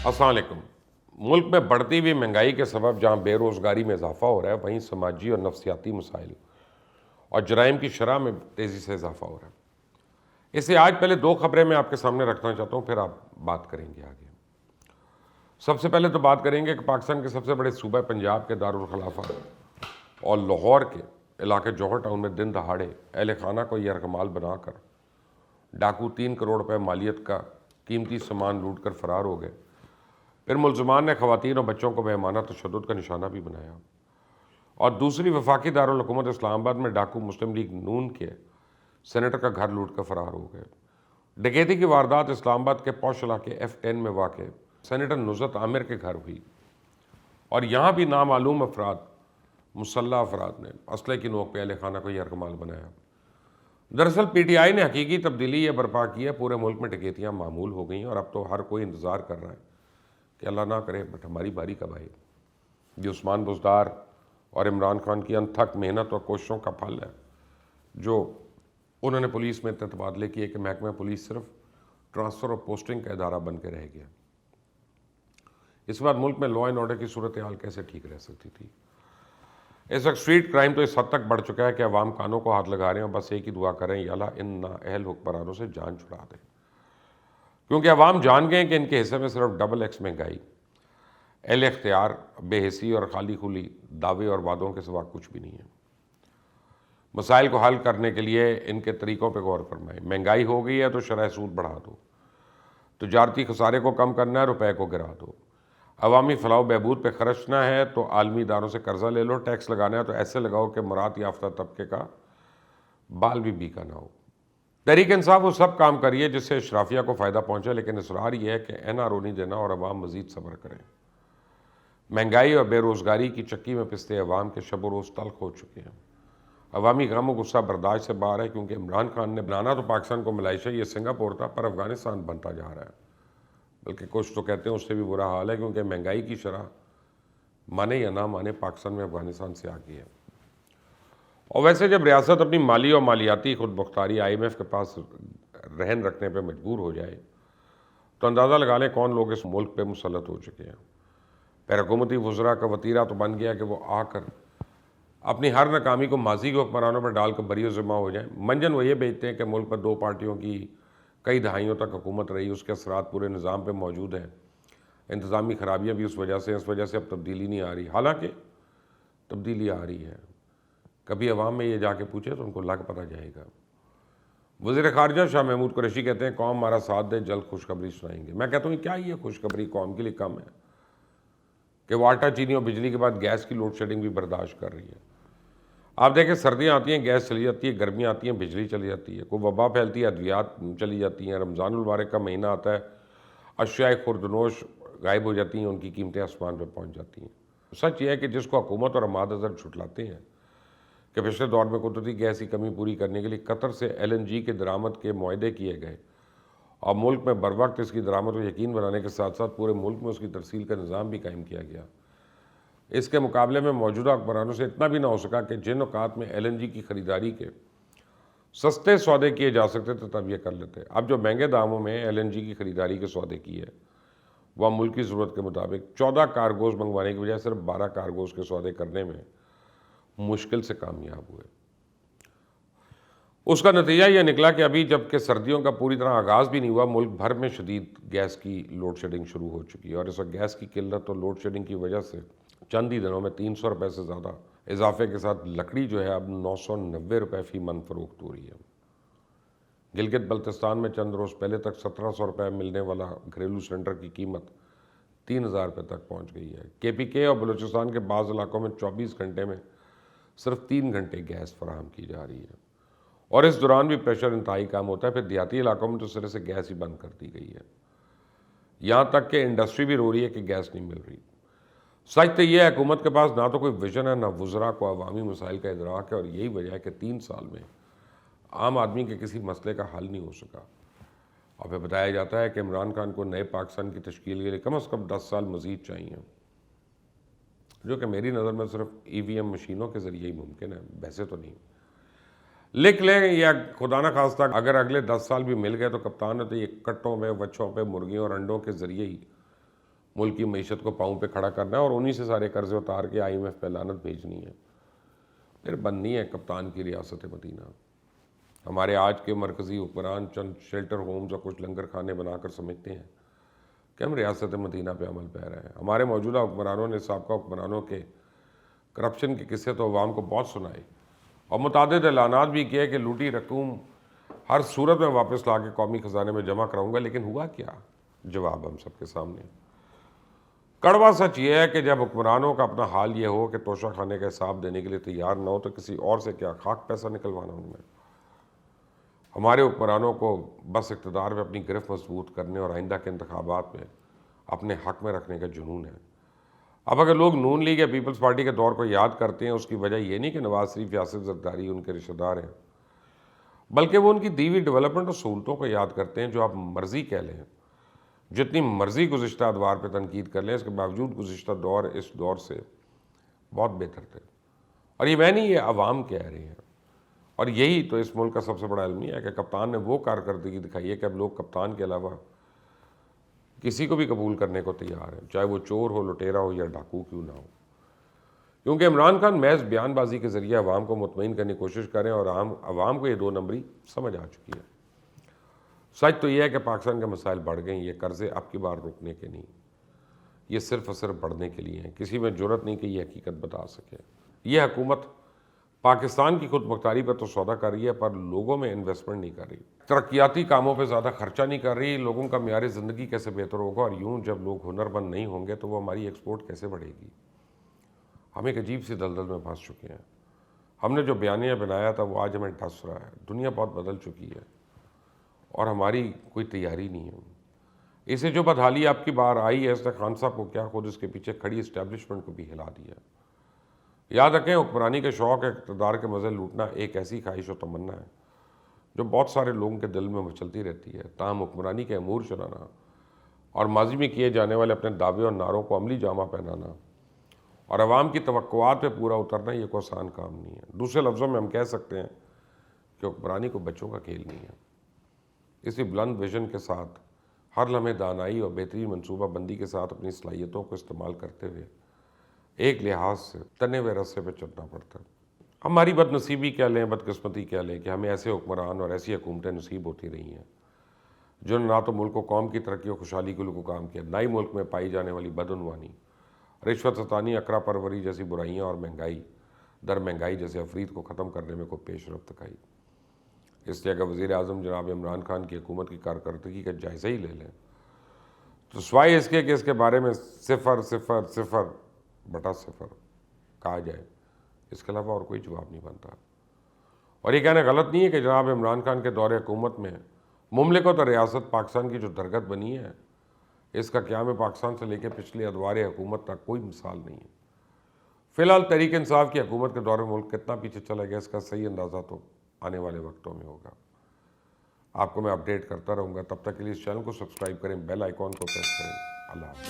अस्सलाम वालेकुम। मुल्क में बढ़ती हुई महंगाई के सबब जहाँ बेरोज़गारी में इजाफ़ा हो रहा है, वहीं समाजी और नफ्सियाती मसाइल और जराइम की शरह में तेज़ी से इजाफ़ा हो रहा है। इससे आज पहले दो खबरें मैं आपके सामने रखना चाहता हूँ, फिर आप बात करेंगे आगे। सबसे पहले तो बात करेंगे कि पाकिस्तान के सबसे बड़े सूबा पंजाब के दारुल खलाफा और लाहौर के इलाके जौहर टाउन में दिन दहाड़े अहल खाना को यरगमाल बनाकर डाकू 3 करोड़ रुपए मालियत का कीमती सामान लूट कर फरार हो गए। फिर मुलजमान ने खवातीन और बच्चों को बेमाना तशद्दुद का निशाना भी बनाया। और दूसरी वफाकी दारुल हुकूमत इस्लामाबाद में डाकू मुस्लिम लीग नून के सेनेटर का घर लूट कर फरार हो गए। डकैती की वारदात इस्लामाबाद के पौश इलाके F10 में वाक़ सेनेटर नुज़रत आमिर के घर हुई और यहाँ भी नामालूम अफराद मुसल्लह अफराद ने असले की नोक पे अहल खाना को यरगमाल बनाया। दरअसल PTI ने हकीकी तब्दीली ये बर्पा की है, पूरे मुल्क में डकैतियाँ मामूल हो गई हैं और अब तो हर कोई इंतज़ार कर रहा है कि अल्लाह ना करे बट हमारी बारी कब आए। ये उस्मान बुज़दार और इमरान खान की अनथक मेहनत और कोशिशों का फल है जो उन्होंने पुलिस में तबादले किए कि महकमा पुलिस सिर्फ ट्रांसफ़र और पोस्टिंग का इदारा बन के रह गया। इस बार मुल्क में लॉ एंड ऑर्डर की सूरत हाल कैसे ठीक रह सकती थी। इस वक्त स्ट्रीट क्राइम तो इस हद तक बढ़ चुका है कि अवाम कानों को हाथ लगा रहे हैं और बस एक ही दुआ करें, या अल्लाह इन नाअहल हुक्मरानों से जान छुड़ा दे, क्योंकि अवाम जान गए कि इनके हिस्से में सिर्फ डबल एक्स महंगाई, एल इख्तियार, बेहिसी और खाली खुली दावे और वादों के सिवा कुछ भी नहीं है। मसाइल को हल करने के लिए इनके तरीक़ों पर गौर फरमाएं। महंगाई हो गई है तो शरह सूद बढ़ा दो, तजारती खसारे को कम करना है, रुपए को गिरा दो, अवामी फलाह बहबूद पे खर्चना है तो आलमी इदारों से कर्जा ले लो, टैक्स लगाना है तो ऐसे लगाओ कि मुराद याफ्ता तबके का बाल भी बीका ना हो। तहरीक इंसाफ वो सब काम करिए जिससे अशराफिया को फ़ायदा पहुँचे, लेकिन इसरार यह है कि NRO नहीं देना और अवाम मज़ीद सब्र करें। महंगाई और बेरोज़गारी की चक्की में पिसते अवाम के शब रोज़ तल्ख हो चुके हैं। अवामी गम और गुस्सा बर्दाश्त से बाहर है, क्योंकि इमरान खान ने बनाना तो पाकिस्तान को मलेशिया या सिंगापुर था, पर अफ़गानिस्तान बनता जा रहा है। बल्कि कुछ तो कहते हैं उससे भी बुरा हाल है, क्योंकि महंगाई की शरह माने या ना माने पाकिस्तान में अफ़गानिस्तान से आगे है। और वैसे जब रियासत अपनी माली और मालियाती खुद मुख्तारी IMF के पास रहन रखने पर मजबूर हो जाए तो अंदाज़ा लगा लें कौन लोग इस मुल्क पर मुसलत हो चुके हैं। फिर हुकूमती वज़रा का वतीरा तो बन गया कि वो आकर अपनी हर नाकामी को माजी के हुक्मरानों पर डालकर बरी ज़िम्मा हो जाए। मंजन वो ये बेचते हैं कि मुल्क पर दो पार्टियों की कई दहाइयों तक हुकूमत रही, उसके असरात पूरे निज़ाम पे मौजूद हैं, इंतज़ामी खराबियाँ भी उस वजह से अब तब्दीली नहीं आ रही। हालांकि तब्दीली आ रही है, कभी अवाम में ये जाके पूछे तो उनको लग पता जाएगा। वज़ीर ख़ारजा शाह महमूद कुरैशी कहते हैं कौम हमारा साथ दे, जल्द खुशखबरी सुनाएंगे। मैं कहता हूँ क्या ये खुशखबरी कौम के लिए कम है कि वो आटा चीनी और बिजली के बाद गैस की लोड शेडिंग भी बर्दाश्त कर रही है। आप देखें सर्दियाँ आती हैं गैस चली जाती है, गर्मियाँ आती हैं बिजली चली जाती है, कोई वबा फैलती है अद्वियात चली जाती हैं, रमज़ानुल मुबारक का महीना आता है अशियाए खुर्दनोश गायब हो जाती हैं, उनकी कीमतें आसमान पर पहुँच जाती हैं। सच ये है कि जिसको हुकूमत और अमाद अज़र छुटलाते हैं कि पिछले दौर में कुदरती गैस की कमी पूरी करने के लिए कतर से LNG के दरामद के मुआहदे किए गए और मुल्क में बर वक्त इसकी दरामद को यकीन बनाने के साथ साथ पूरे मुल्क में उसकी तरसील का निज़ाम भी कायम किया गया। इसके मुकाबले में मौजूदा हुक्मरानों से इतना भी ना हो सका कि जिन औकात में LNG की ख़रीदारी के सस्ते सौदे किए जा सकते थे तब ये कर लेते। अब जो महंगे दामों में LNG की ख़रीदारी के सौदे किए वह मुल्क की ज़रूरत के मुताबिक 14 कार्गोज़ मंगवाने की बजाय सिर्फ 12 कार्गोज़ के सौदे करने में मुश्किल से कामयाब हुए। उसका नतीजा यह निकला कि अभी जबकि सर्दियों का पूरी तरह आगाज़ भी नहीं हुआ, मुल्क भर में शदीद गैस की लोड शेडिंग शुरू हो चुकी है और इस वक्त गैस की किल्लत और लोड शेडिंग की वजह से चंद ही दिनों में 300 रुपये से ज़्यादा इजाफे के साथ लकड़ी जो है अब 990 रुपये फ़ी मन फरोख्त हो रही है। गिलगित बल्तिस्तान में चंद रोज़ पहले तक 1700 रुपये मिलने वाला घरेलू सिलेंडर की कीमत 3000 रुपये तक पहुँच गई है। KPK और बलूचिस्तान के बाज़ इलाकों में 24 घंटे में सिर्फ 3 घंटे गैस फराहम की जा रही है और इस दौरान भी प्रेशर इंतहाई कम होता है। फिर देहाती इलाकों में तो सिरे से गैस ही बंद कर दी गई है, यहाँ तक कि इंडस्ट्री भी रो रही है कि गैस नहीं मिल रही। सच तो ये है हुकूमत के पास ना तो कोई विजन है, ना वज़रा को अवामी मसाइल का इदराक है और यही वजह है कि 3 साल में आम आदमी के किसी मसले का हल नहीं हो सका। और फिर बताया जाता है कि इमरान खान को नए पाकिस्तान की तश्कील के लिए कम अज़ कम 10 साल मज़ीद चाहिए, जो कि मेरी नज़र में सिर्फ EVM मशीनों के ज़रिए ही मुमकिन है, वैसे तो नहीं। लिख लें या खुदा न खास्ता अगर अगले 10 साल भी मिल गए तो कप्तान है तो ये कट्टों पे, वच्छों पे, मुर्गियों और अंडों के ज़रिए ही ملک کی معیشت کو پاؤں پہ کھڑا کرنا ہے اور انہی سے سارے قرضے اتار کے IMF پہ لعنت بھیجنی ہے۔ پھر بننی ہے کپتان کی ریاست مدینہ۔ ہمارے آج کے مرکزی حکمران چند شیلٹر ہومز اور کچھ لنگر خانے بنا کر سمجھتے ہیں کہ ہم ریاست مدینہ پہ عمل پہ رہے ہیں۔ ہمارے موجودہ حکمرانوں نے سابقہ حکمرانوں کے کرپشن کے قصے تو عوام کو بہت سنائے اور متعدد اعلانات بھی کیے کہ لوٹی رقوم ہر صورت میں واپس لا کے قومی خزانے میں جمع کراؤں گا، لیکن ہوا کیا؟ جواب ہم سب کے سامنے۔ کڑوا سچ یہ ہے کہ جب حکمرانوں کا اپنا حال یہ ہو کہ توشہ خانے کا حساب دینے کے لیے تیار نہ ہو تو کسی اور سے کیا خاک پیسہ نکلوانا ان میں۔ ہمارے حکمرانوں کو بس اقتدار پہ اپنی گرفت مضبوط کرنے اور آئندہ کے انتخابات میں اپنے حق میں رکھنے کا جنون ہے۔ اب اگر لوگ نون لیگ یا پیپلز پارٹی کے دور کو یاد کرتے ہیں، اس کی وجہ یہ نہیں کہ نواز شریف یا آصف زرداری ان کے رشتہ دار ہیں، بلکہ وہ ان کی دی ہوئی ڈیولپمنٹ اور سہولتوں کو یاد کرتے ہیں جو آپ مرضی کہہ لیں، جتنی مرضی گزشتہ ادوار پہ تنقید کر لیں، اس کے باوجود گزشتہ دور اس دور سے بہت بہتر تھے۔ اور یہ میں نہیں، یہ عوام کہہ رہے ہیں۔ اور یہی تو اس ملک کا سب سے بڑا المیہ ہے کہ کپتان نے وہ کارکردگی دکھائی ہے کہ اب لوگ کپتان کے علاوہ کسی کو بھی قبول کرنے کو تیار ہیں، چاہے وہ چور ہو، لٹیرا ہو یا ڈاکو کیوں نہ ہو، کیونکہ عمران خان محض بیان بازی کے ذریعے عوام کو مطمئن کرنے کی کوشش کریں اور عوام کو یہ 2 نمبری سمجھ آ چکی ہے۔ سچ تو یہ ہے کہ پاکستان کے مسائل بڑھ گئے ہیں، یہ قرضے اب کی بار رکنے کے نہیں، یہ صرف اور صرف بڑھنے کے لیے ہیں۔ کسی میں جرت نہیں کہ یہ حقیقت بتا سکے۔ یہ حکومت پاکستان کی خود مختاری پر تو سودا کر رہی ہے، پر لوگوں میں انویسٹمنٹ نہیں کر رہی، ترقیاتی کاموں پہ زیادہ خرچہ نہیں کر رہی، لوگوں کا معیار زندگی کیسے بہتر ہوگا، اور یوں جب لوگ ہنرمند نہیں ہوں گے تو وہ ہماری ایکسپورٹ کیسے بڑھے گی۔ ہم ایک عجیب سی دلدل میں پھنس چکے ہیں۔ ہم نے جو بیانیہ بنایا تھا وہ آج ہمیں ڈس رہا ہے۔ دنیا بہت بدل چکی ہے اور ہماری کوئی تیاری نہیں ہے۔ اسے جو بدحالی آپ کی بار آئی ہے، اس نے خان صاحب کو کیا خود اس کے پیچھے کھڑی اسٹیبلشمنٹ کو بھی ہلا دیا۔ یاد رکھیں، حکمرانی کے شوق، اقتدار کے مزے لوٹنا ایک ایسی خواہش و تمنا ہے جو بہت سارے لوگوں کے دل میں مچلتی رہتی ہے۔ تاہم حکمرانی کے امور چلانا اور ماضی میں کیے جانے والے اپنے دعوے اور نعروں کو عملی جامہ پہنانا اور عوام کی توقعات پہ پورا اترنا یہ کوئی آسان کام نہیں ہے۔ دوسرے لفظوں میں ہم کہہ سکتے ہیں کہ حکمرانی کو بچوں کا کھیل نہیں ہے۔ اسی بلند ویژن کے ساتھ ہر لمحے دانائی اور بہترین منصوبہ بندی کے ساتھ اپنی صلاحیتوں کو استعمال کرتے ہوئے ایک لحاظ سے تنے ہوئے رستے پہ چلنا پڑتا ہے۔ ہماری بد نصیبی کہہ لیں، بدقسمتی کہہ لیں کہ ہمیں ایسے حکمران اور ایسی حکومتیں نصیب ہوتی رہی ہیں جنہوں نے نہ تو ملک و قوم کی ترقی و خوشحالی کے لیے کوئی کام کیا، نہ ہی ملک میں پائی جانے والی بدعنوانی، رشوت ستانی، اقرا پروری جیسی برائیاں اور مہنگائی جیسے افرید کو ختم کرنے میں کوئی پیش رفت دکھائی۔ اس لیے اگر وزیر اعظم جناب عمران خان کی حکومت کی کارکردگی کا جائزہ ہی لے لیں تو سوائے اس کے کہ اس کے بارے میں 0.0/0 کہا جائے، اس کے علاوہ اور کوئی جواب نہیں بنتا۔ اور یہ کہنا غلط نہیں ہے کہ جناب عمران خان کے دور حکومت میں مملکت اور ریاست پاکستان کی جو درگت بنی ہے، اس کا قیام پاکستان سے لے کے پچھلے ادوار حکومت تک کوئی مثال نہیں ہے۔ فی الحال تحریک انصاف کی حکومت کے دور میں ملک کتنا پیچھے چلا گیا، اس کا صحیح اندازہ تو آنے والے وقتوں میں ہوگا۔ آپ کو میں اپڈیٹ کرتا رہوں گا۔ تب تک کے لیے اس چینل کو سبسکرائب کریں، بیل آئیکن کو پریس کریں۔ اللہ حافظ۔